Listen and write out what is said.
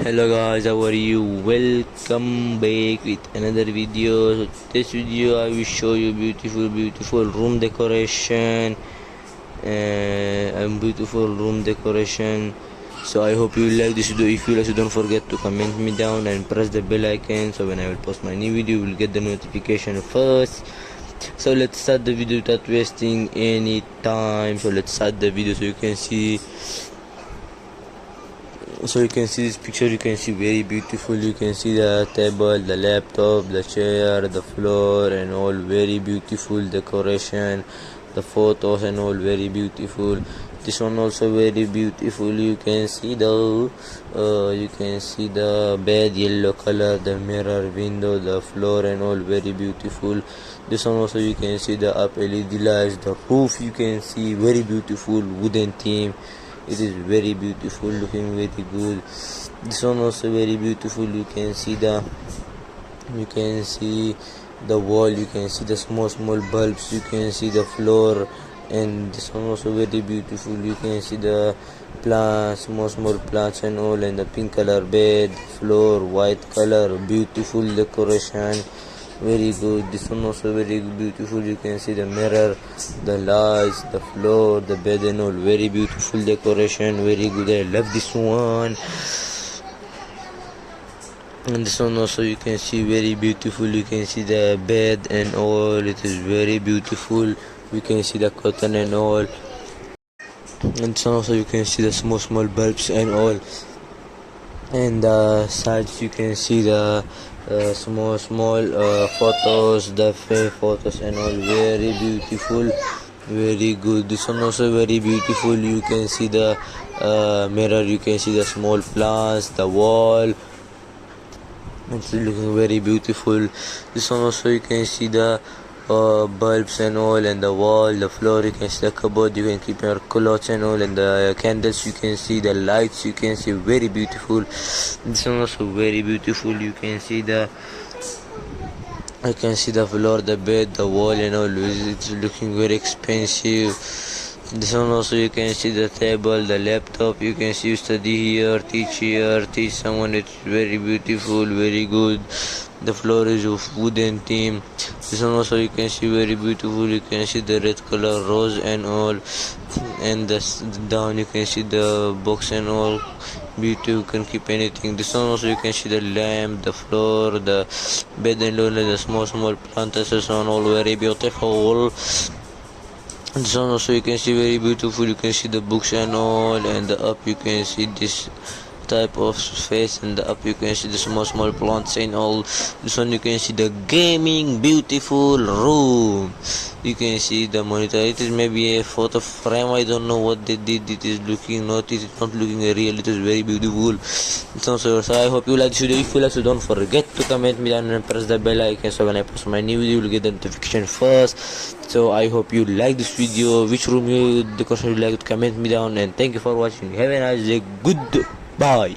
Hello guys, how are you? Welcome back with another video. So this video I will show you beautiful room decoration and beautiful room decoration. So I hope you like this video. If you like, so don't forget to comment me down and press the bell icon, so when I will post my new video you will get the notification first. So let's start the video without wasting any time. So let's start the video. So you can see this picture. You can see very beautiful. You can see the table, the laptop, the chair, the floor, and all very beautiful decoration. The photos and all very beautiful. This one also very beautiful. You can see the bed, yellow color, the mirror, window, the floor, and all very beautiful. This one also you can see the up LED lights, the roof. You can see very beautiful wooden theme. It is very beautiful, looking very good. This one also very beautiful. You can see the wall. You can see the small bulbs. You can see the floor, and this one also very beautiful. You can see the plants, small plants and all, and the pink color bed, floor, white color, beautiful decoration. Very good. This one also very beautiful. You can see the mirror, the lights, the floor, the bed and all. Very beautiful decoration. Very good. I love this one. And this one also you can see very beautiful. You can see the bed and all. It is very beautiful. You can see the cotton and all. And this one also you can see the small bulbs and all. And the sides you can see the small photos, the fake photos and all. Very beautiful, very good. This one also very beautiful. You can see the mirror. You can see the small plants, the wall. It's looking very beautiful. This one also you can see the bulbs and all, and the wall, the floor. You can see the cupboard. You can keep your clothes and all, and the candles. You can see the lights. You can see very beautiful. This one also very beautiful. You can see the floor, the bed, the wall and all. It's looking very expensive. This one also you can see the table, the laptop. You can see you study here, teach here, teach someone. It's very beautiful, very good. The floor is of wooden theme. This one also you can see very beautiful. You can see the red color rose and all, and down you can see the box and all. Beauty, you can keep anything. This one also you can see the lamp, the floor, the bed and all, and the small plants. This one all very beautiful. This one also you can see very beautiful. You can see the books and all, and the up you can see this type of space, and the up you can see the small plants and all. This one you can see the gaming beautiful room. You can see the monitor. It is maybe a photo frame. I don't know what they did. It is looking not. It is not looking real. It is very beautiful. It's also, so I hope you like this video. If you like, so don't forget to comment me down and press the bell icon, so when I post my new video you will get the notification first. So I hope you like this video. Which room you decoration you like, comment me down, and thank you for watching. Have a nice day. Goodbye.